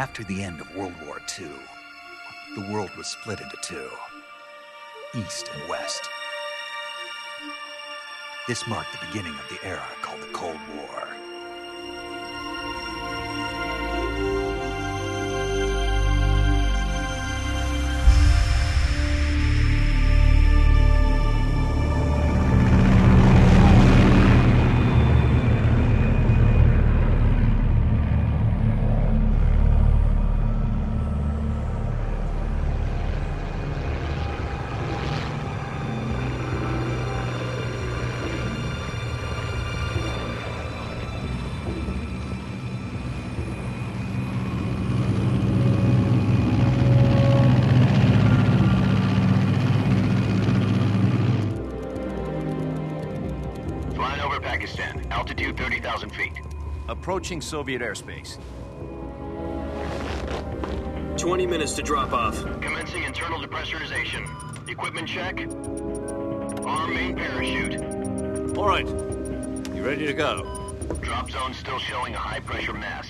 After the end of World War II, the world was split into two, East and West. This marked the beginning of the era called the Cold War. Altitude 30,000 feet. Approaching Soviet airspace. 20 minutes to drop off. Commencing internal depressurization. Equipment check. Arm main parachute. All right. You ready to go? Drop zone still showing a high pressure mass.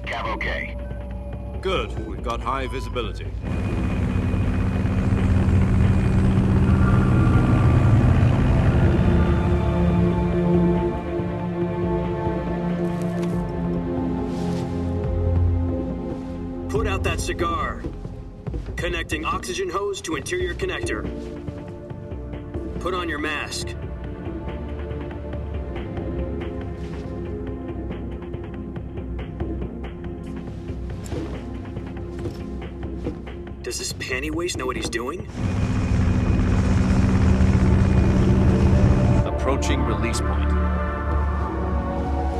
Cav okay. Good. We've got high visibility. Put out that cigar. Connecting oxygen hose to interior connector. Put on your mask. Does this panty waste know what he's doing? Approaching release point.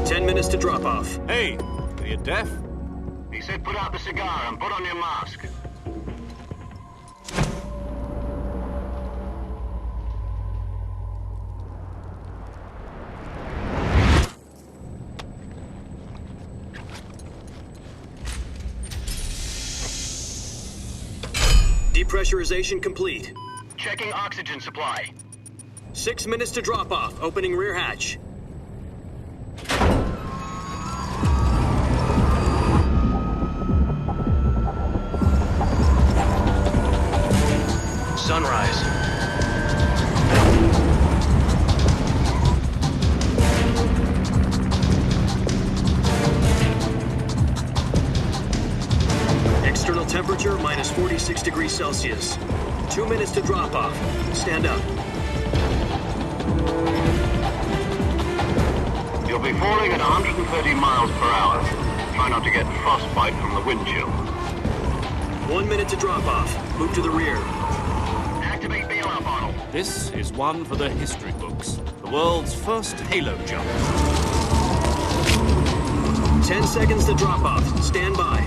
10 minutes to drop off. Hey, are you deaf? He said put out the cigar and put on your mask. Depressurization complete. Checking oxygen supply. 6 minutes to drop off. Opening rear hatch. Sunrise. External temperature minus 46 degrees Celsius. 2 minutes to drop off. Stand up. You'll be falling at 130 miles per hour. Try not to get frostbite from the wind chill. 1 minute to drop off. Move to the rear. Activate bailout model. This is one for the history books. The world's first halo jump. 10 seconds to drop off. Stand by.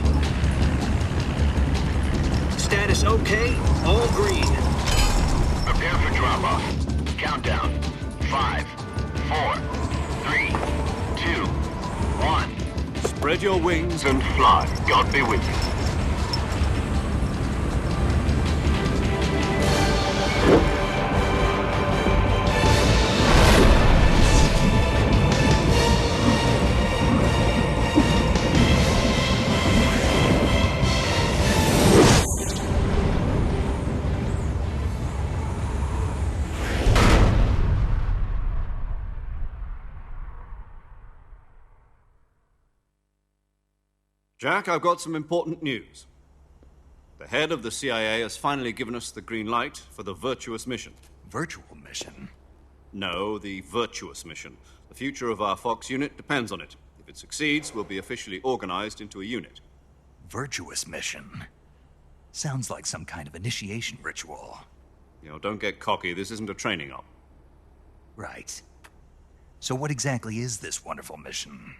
Status okay. All green. Prepare for drop-off. Countdown. 5, 4, 3, 2, 1. Spread your wings And fly. God be with you. Jack, I've got some important news. The head of the CIA has finally given us the green light for the virtuous mission. Virtual mission? No, the virtuous mission. The future of our Fox unit depends on it. If it succeeds, we'll be officially organized into a unit. Virtuous mission? Sounds like some kind of initiation ritual. You know, don't get cocky. This isn't a training op. Right. So what exactly is this wonderful mission?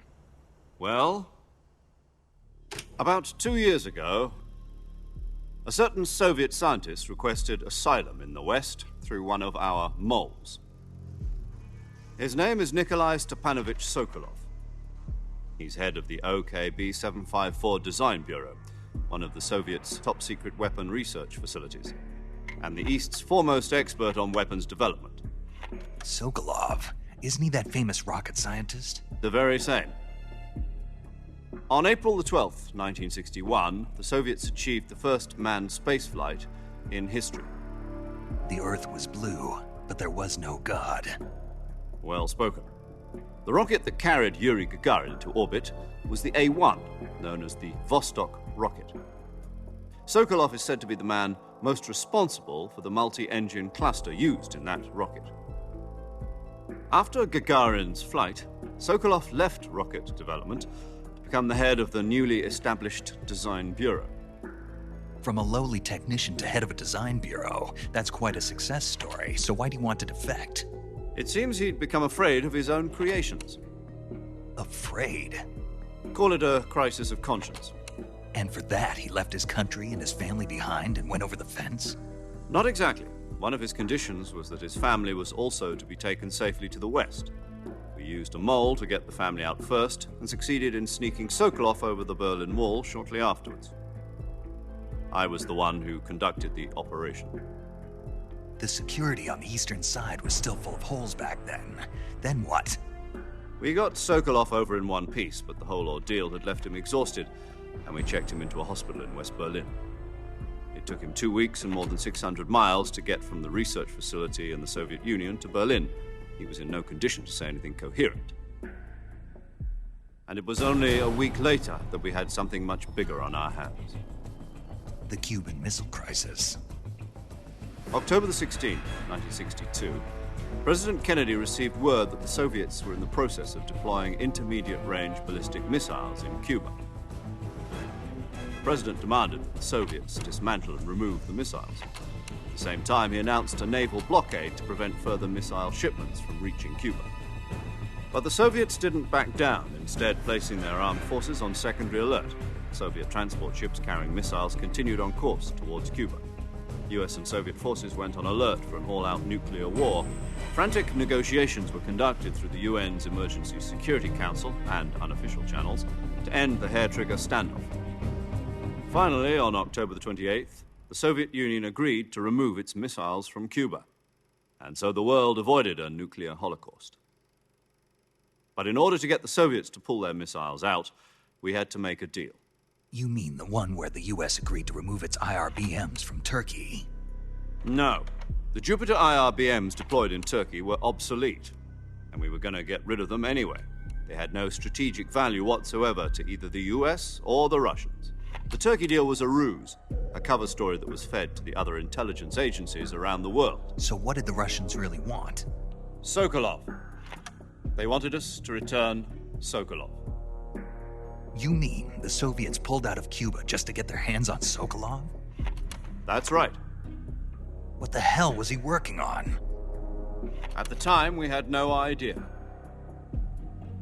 Well, about 2 years ago, a certain Soviet scientist requested asylum in the West through one of our moles. His name is Nikolai Stepanovich Sokolov. He's head of the OKB-754 Design Bureau, one of the Soviets' top-secret weapon research facilities, and the East's foremost expert on weapons development. Sokolov? Isn't he that famous rocket scientist? The very same. On April the 12th, 1961, the Soviets achieved the first manned spaceflight in history. The Earth was blue, but there was no God. Well spoken. The rocket that carried Yuri Gagarin to orbit was the A-1, known as the Vostok rocket. Sokolov is said to be the man most responsible for the multi-engine cluster used in that rocket. After Gagarin's flight, Sokolov left rocket development to become the head of the newly established Design Bureau. From a lowly technician to head of a design bureau, that's quite a success story, so why do you want to defect? It seems he'd become afraid of his own creations. Afraid? Call it a crisis of conscience. And for that, he left his country and his family behind and went over the fence? Not exactly. One of his conditions was that his family was also to be taken safely to the west. We used a mole to get the family out first and succeeded in sneaking Sokolov over the Berlin Wall shortly afterwards. I was the one who conducted the operation. The security on the eastern side was still full of holes back then. Then what? We got Sokolov over in one piece, but the whole ordeal had left him exhausted, and we checked him into a hospital in West Berlin. It took him 2 weeks and more than 600 miles to get from the research facility in the Soviet Union to Berlin. He was in no condition to say anything coherent. And it was only a week later that we had something much bigger on our hands. The Cuban Missile Crisis. October the 16th, 1962, President Kennedy received word that the Soviets were in the process of deploying intermediate-range ballistic missiles in Cuba. The President demanded that the Soviets dismantle and remove the missiles. At the same time, he announced a naval blockade to prevent further missile shipments from reaching Cuba. But the Soviets didn't back down, instead placing their armed forces on secondary alert. Soviet transport ships carrying missiles continued on course towards Cuba. US and Soviet forces went on alert for an all-out nuclear war. Frantic negotiations were conducted through the UN's Emergency Security Council and unofficial channels to end the hair-trigger standoff. Finally, on October the 28th, the Soviet Union agreed to remove its missiles from Cuba, and so the world avoided a nuclear holocaust. But in order to get the Soviets to pull their missiles out, we had to make a deal. You mean the one where the US agreed to remove its IRBMs from Turkey? No. The Jupiter IRBMs deployed in Turkey were obsolete, and we were going to get rid of them anyway. They had no strategic value whatsoever to either the US or the Russians. The Turkey deal was a ruse, a cover story that was fed to the other intelligence agencies around the world. So what did the Russians really want? Sokolov. They wanted us to return Sokolov. You mean the Soviets pulled out of Cuba just to get their hands on Sokolov? That's right. What the hell was he working on? At the time, we had no idea.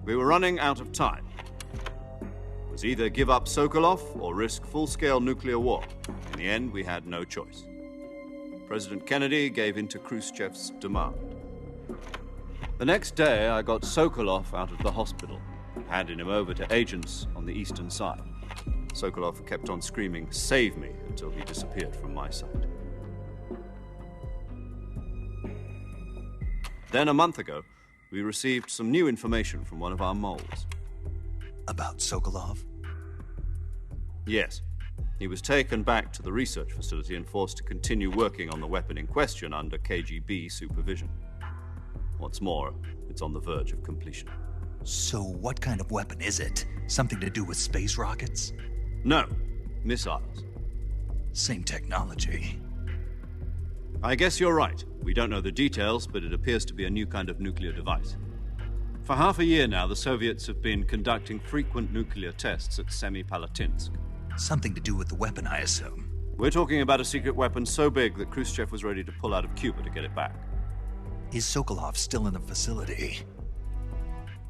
We were running out of time. It was either give up Sokolov or risk full-scale nuclear war. In the end, we had no choice. President Kennedy gave in to Khrushchev's demand. The next day, I got Sokolov out of the hospital, handing him over to agents on the eastern side. Sokolov kept on screaming, "Save me," until he disappeared from my sight. Then, a month ago, we received some new information from one of our moles. About Sokolov? Yes. He was taken back to the research facility and forced to continue working on the weapon in question under KGB supervision. What's more, it's on the verge of completion. So what kind of weapon is it? Something to do with space rockets? No, missiles. Same technology. I guess you're right. We don't know the details, but it appears to be a new kind of nuclear device. For half a year now, the Soviets have been conducting frequent nuclear tests at Semipalatinsk. Something to do with the weapon, I assume. We're talking about a secret weapon so big that Khrushchev was ready to pull out of Cuba to get it back. Is Sokolov still in the facility?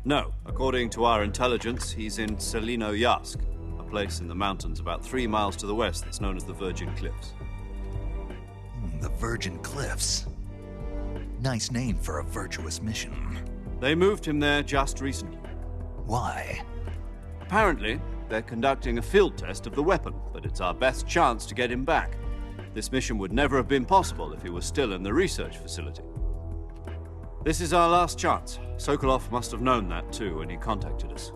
No. According to our intelligence, he's in Selinoyarsk, a place in the mountains about 3 miles to the west that's known as the Virgin Cliffs. The Virgin Cliffs. Nice name for a virtuous mission. They moved him there just recently. Why? Apparently, they're conducting a field test of the weapon, but it's our best chance to get him back. This mission would never have been possible if he was still in the research facility. This is our last chance. Sokolov must have known that too when he contacted us.